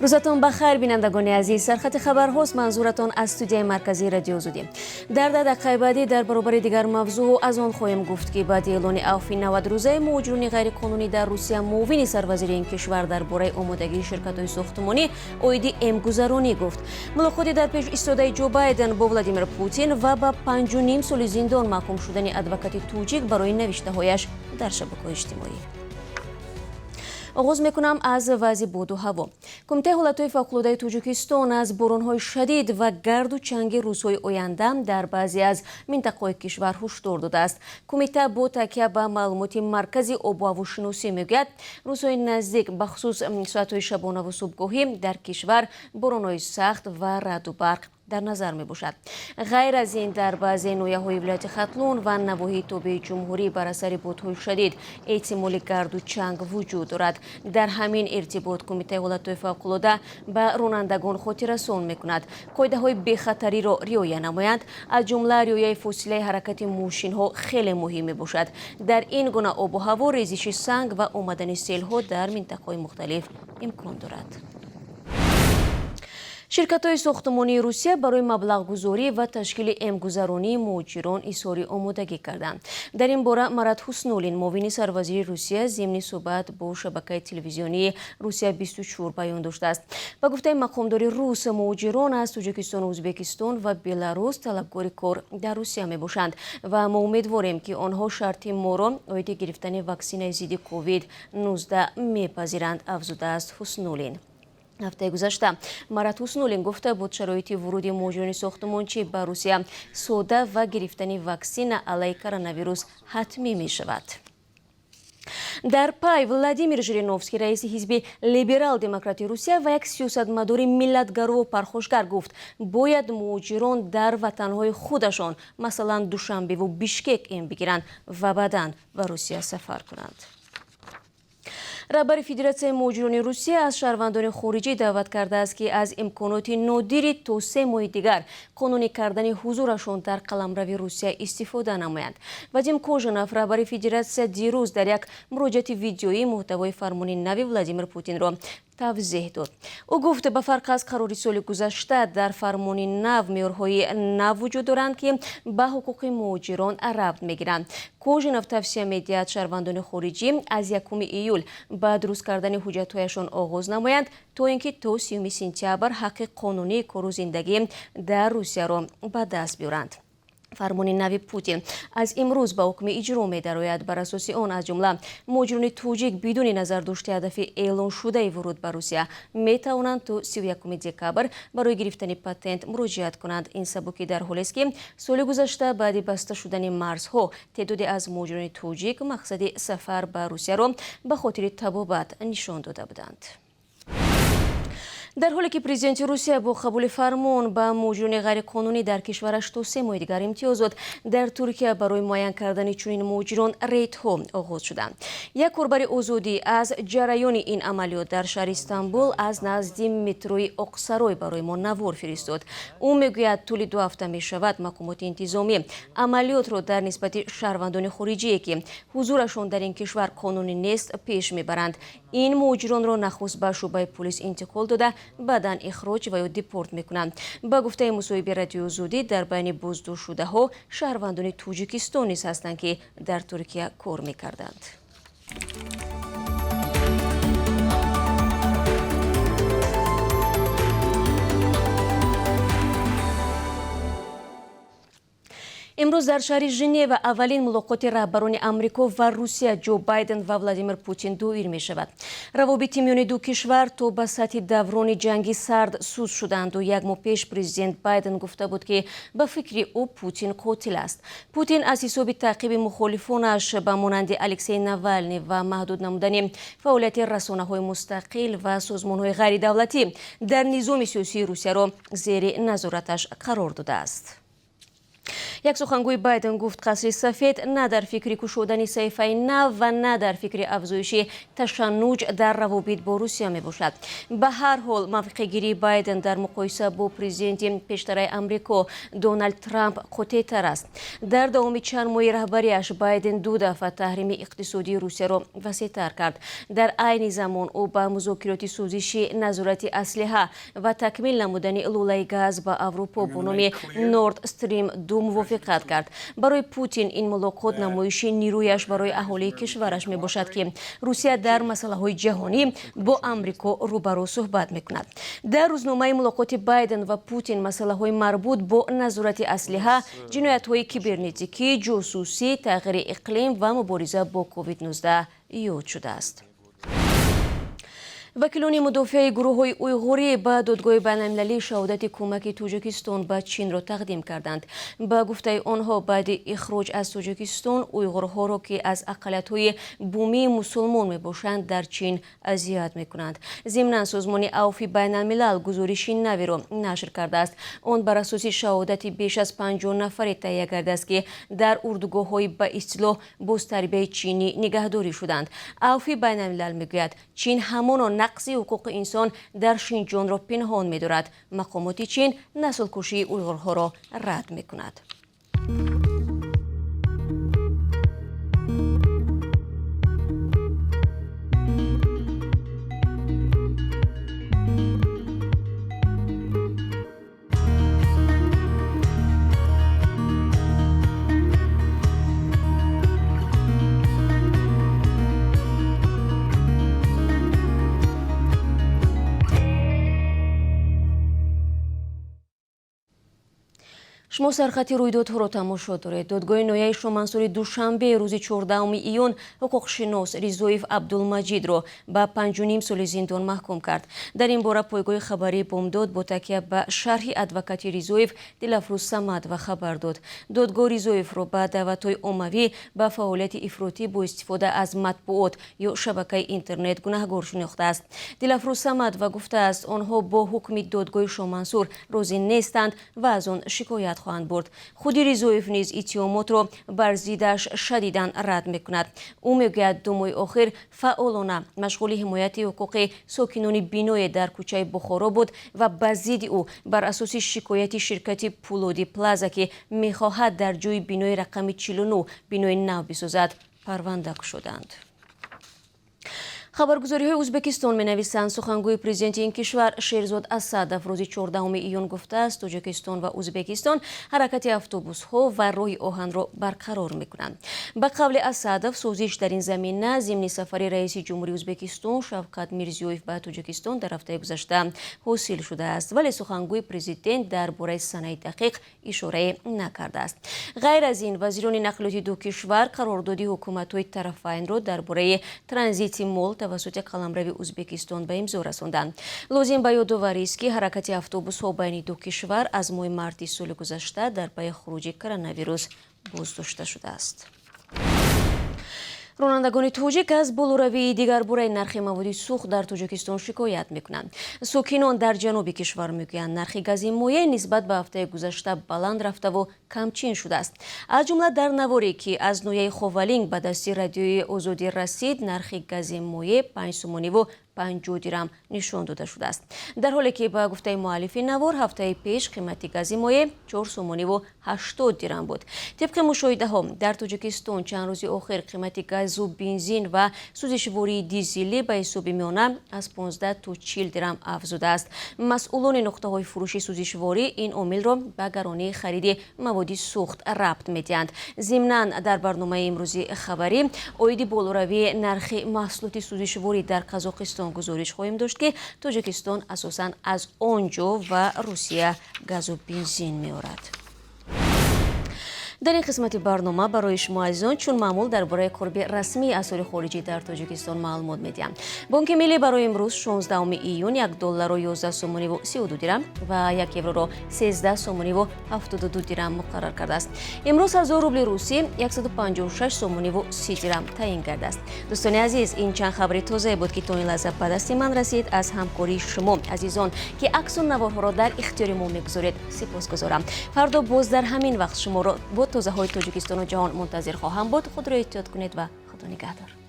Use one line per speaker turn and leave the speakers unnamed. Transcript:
روزتان بخیر بینندگان عزیز. سرخط خبرهاست. منظورتان از استودیوی مرکزی رادیو زودی. در دقیقه بعدی در برابر دیگر موضوع از آن خواهیم گفت که بعد اعلان عفو 90 روزه مهاجرین غیرقانونی در روسیه، معاون سروزیر این کشور درباره آمادگی شرکت‌های ساختمانی عاید امگذرانی گفت. ملاقاتی در پیش ایستاده جو بایدن با ولادیمیر پوتین و با 5.5 سال زندان محکوم شدن ادوکات توجیک برای نوشته‌هایش در شبکه‌های اجتماعی. آغاز میکنم از وضع باد و هوا. کمیته حالتهای فوق‌العاده تاجیکستان از باران‌های شدید و گرد و چنگ روزهای آینده در بعضی از مناطق کشور هشدار داده است. کمیته با تکیه به معلومات مرکزی آب و هواشناسی میگوید روزهای نزدیک به خصوص ساعت‌های شبانه و صبحگاهی در کشور باران‌های سخت و رعد و برق در نظر می باشد. غیر از این در بعضی ناحیه‌های ولایت ختلون و نواحی توبه جمهوری بر اثر بادهای شدید احتمال گرد و چنگ وجود دارد. در همین ارتباط کمیته حالتهای فوق‌العاده به رانندگان خاطررسان می‌کند قاعده‌های بی‌خطری را رعایت نمایند، از جمله رعایت فاصله حرکت ماشین‌ها خیلی مهم می‌باشد. در این گونه آب و هوا ریزش سنگ و آمدن سیل‌ها در مناطق‌های مختلف امکان دارد. شرکت‌های ساختمانی روسیه برای مبلغ‌گذاری و تشکیل امگذرانی مهاجران اظهار آمادگی کردند. در این باره مراد حسنولین، معاون سروزیر روسیه، ضمن صحبت با شبکه تلویزیونی روسیه 24 بیان داشته است. با گفته مقامدار روس، مهاجران از تاجیکستان، ازبکستان و بلاروس طلبکار کار در روسیه میباشند و ما امیدواریم که آنها شرط ما را عاید گرفتن واکسن ضد کووید 19 میپذیرند، افزوده است حسنولین. هفته گذشته مراد حسنولین گفته بود شرایط ورود مهاجران ساختمانچی به روسیه ساده و گرفتن واکسن علیه کرونا ویروس حتمی می شود. در پای ولادیمیر ژیرینوفسکی، رئیس حزب لیبرال دموکراتی روسیه و یک سیاستمدار ملتگرا و پرخاشگر گفت باید مهاجران در وطنهای خودشان مثلا دوشنبه و بیشکک ام بگیرند و بعداً به روسیه سفر کنند. رهبر فدراسیون مهاجران روسیه از شهروندان خارجی دعوت کرده است که از امکانات نادر تا 3 ماه دیگر قانونی کردن حضورشان در قلمرو روسیه استفاده نمایند. وادیم کوژنوف، رهبر فدراسیون، دیروز در یک مراجعه ویدیویی محتوای فرمان نو ولادیمیر پوتین را توضیح داد. او گفت به فرق از قرار سال گذشته در فرمان نو معیارهای نو وجود دارند که به حقوق مهاجران ربط میگیرند. کوژنوف توصیه می‌دهد شهروندان خارجی از 1 ایول با درست کردن حجت‌هایشان آغاز نمایند تا اینکه تا 30 سپتامبر حق قانونی کار و زندگی در روسیه را به دست بیارند. فرمان نو پوتین از امروز با حکم اجرا می‌دراید. بر اساس آن از جمله مهاجران توجیک بدون نظر داشته هدف اعلان شده ورود به روسیه می‌توانند تا 31 دکامبر برای گرفتن پاتنت مراجعت کنند. این سبکی در حالی است که سال گذشته بعد بسته شدن مرزها تعدادی از مهاجران توجیک مقصد سفر به روسیه را به خاطر تبابت نشان داده بودند. در حالی که پرزیدنت روسیه با قبول فرمان به مهاجران غیرقانونی در کشورش تا 3 ماه دیگر امتیازات در ترکیه برای معین کردن چنین مهاجران ریدها آغاز شدند. یک کاربر آزادی از جریان این عملیات در شهر استانبول از نزد متروی اقصرای برای ما نوار فرستاد. او میگوید طول 2 هفته می شود مقامات انتظامی عملیات را در نسبت شهروندان خارجی که حضورشان در این کشور قانونی نیست پیش میبرند. این مهاجران را نخست به شعبه پلیس انتقال داده بعداً اخراج و یا دیپورت میکنند. با گفته مصاحبه رادیو زودی در بین بازداشت شده ها شهروندان تاجیکستان نیز هستند که در ترکیه کار میکردند. امروز در شهر ژنو اولین ملاقات رهبران آمریکا و روسیه جو بایدن و ولادیمیر پوتین دایر می شود. روابط میان دو کشور تا به سطح دوران جنگ سرد سوز شدند و 1 ماه پیش پرزیدنت بایدن گفته بود که به فکر او پوتین قاتل است. پوتین از حساب تعقیب مخالفانش به مانند الکسی ناوالنی و محدود نمودن فعالیت رسانه‌های مستقل و سازمان‌های غیر دولتی در نظام سیاسی روسیه را زیر نظارتش قرار داده است. یک سخنگوی بایدن گفت قصر سفید نه در فکر گشودن صحیفه نو و نه در فکر افزایش تشنج در روابط با روسیه می باشد. به هر حال موافقه گیری بایدن در مقایسه با پرزیدنت پیشتر آمریکا دونالد ترامپ قطعی تر است. در دوام چند ماه رهبریش بایدن دو دفعه تحریم اقتصادی روسیه را وسیع تر کرد. در عین زمان او با مذاکرات سوزش نظارت اسلحه و تکمیل نمودن لوله گاز با اروپا با نام نورد استریم 2 موافقت کرد. برای پوتین این ملاقات نمایش نیرویش برای اهالی کشورش می باشد که روسیه در مسئله های جهانی با آمریکا روبرو صحبت می کند. در روزنامه ملاقات بایدن و پوتین مسئله های مربوط با نظارت اسلحه، جنایت های کیبرنتیکی، جاسوسی، تغییر اقلیم و مبارزه با کووید 19 یاد شده است. وکیلان مدافع گروه‌های اویغوری به دادگاه بین‌المللی شهادت کمک تاجیکستان به چین را تقدیم کردند. به گفته آنها بعد اخراج از تاجیکستان اویغورها را که از اقلیت‌های بومی مسلمان میباشند در چین اذیت میکنند. ضمناً سازمان عفو بین‌الملل گزارش نوی را نشر کرده است. آن بر اساس شهادت بیش از 50 نفر تهیه کرده است که در اردوگاه‌های به اصطلاح بازتربیه چینی نگهداری شدند. عفو بین‌الملل میگوید چین همان نقض حقوق انسان در شینجیانگ را پنهان می‌دارد. مقامات چین نسل‌کشی اویغورها را رد می‌کند. شما سرخط رویدادها را تماشا دارید. دادگاه نایه شامنسوری دوشنبه روز 14 ایون حقوقشناس ریزویف عبدالمجید را به 5.5 سال زندان محکوم کرد. در این باره پایگاه خبری بامداد با تکیه به شرح ادوکاتی ریزویف دلافروز صمد و خبر داد. دادگاه ریزویف را به دعوت‌های عمومی به فعالیت افراطی با استفاده از مطبوعات یا شبکه اینترنت گناهکار شناخته است. دلافروز صمد و گفته است آنها با حکم دادگاه شامنسور راضی نیستند و از آن شکایت خواهند برد. خود ریزویف نیز اتهامات را بر ضدش شدیداً رد میکند. او میگوید 2 ماه اخیر فعالانه مشغول حمایت حقوق ساکنان بینای در کوچه بخارا بود و به ضد او بر اساس شکایت شرکت پولادی پلازا که میخواهد در جای بینای رقم 49 بینای نو بسازد پرونده شدند. خبرگزاری های ازبکستان می نویسند سخنگوی پرزیدنت این کشور شیرزاد اسدов روز 14 ایون گفته است تاجیکستان و ازبکستان حرکت اتوبوس ها و راه آهن را برقرار می کنند. به قول اسدов سازش در این زمینه ضمن سفر رئیس جمهوری ازبکستان شفقت میرزیویف به تاجیکستان در هفته گذشته حاصل شده است، ولی سخنگوی پرزیدنت درباره سنه دقیق اشاره نکرده است. غیر از این وزیران نقلیات دو کشور قراردادی حکومت های طرفین را درباره ترانزیت مال توسط قلمرو ازبکستان به امضا رساندند. لازم به یادآوری است که حرکت اتوبوس ها بین دو کشور از ماه مارس سال گذشته در پی خروج کرونا ویروس بازداشته شده است. رانندگان تاجیک از بالوروی دیگر باره نرخ مواد سوخت در تاجیکستان شکایت میکنند. ساکنان در جنوب کشور میگویند نرخ گاز مایع نسبت به هفته گذشته بلند رفته و کمچین شده است. از جمله در نواری که از نویه خوالینگ به دست رادیوی آزادی رسید نرخ گاز مایع 5 سومانی و 50 درم نشان داده شده است. در حالی که با گفته مؤلف نوار هفته پیش قیمت گاز مایع 4 سومانی و 80 درم بود. طبق مشاهده ها در تاجیکستان چند روز اخیر قیمت گاز و بنزین و سوزشواری دیزلی به حساب میانه از 15 تا 40 درم افزوده است. مسئولان نقطه های فروش سوزشواری این عامل را به گرانی خرید مواد سوخت ربط میدهند. ضمناً در برنامه امروزی خبری عاید بالوروی نرخ محصولات سوزشواری در قزاقستان گزارش خواهیم داشت که تاجیکستان اساساً از آنجا و روسیه گاز و بنزین می‌آورد. дар ин қисмати барнома барои шумо азизон чун маъмул дар бораи қурби расмии асъори хориҷӣ дар Тоҷикистон маълумот медиҳам. Бонки миллӣ барои имрӯз 16 июн 1 доллару 11 сомониву 32 дирам ва 1 евроро 13 сомониву 72 дирам муқаррар кардааст. имрӯз 1000 рубли русӣ 156 сомониву 30 дирам таъин гардааст. дӯстони азиз, ин чанд хабари тозае буд ки то ин лаҳза ба дасти ман расид. аз ҳамкории шумо азизон ки аксу наворҳоро дар ихтиёри мо мегузоред сипосгузорам. фардо боз дар ҳамин вақт шуморо бо тозаҳои Тоҷикистону ҷаҳон мунтазир хоҳам буд. худро эҳтиёт кунед ва худо нигаҳдор.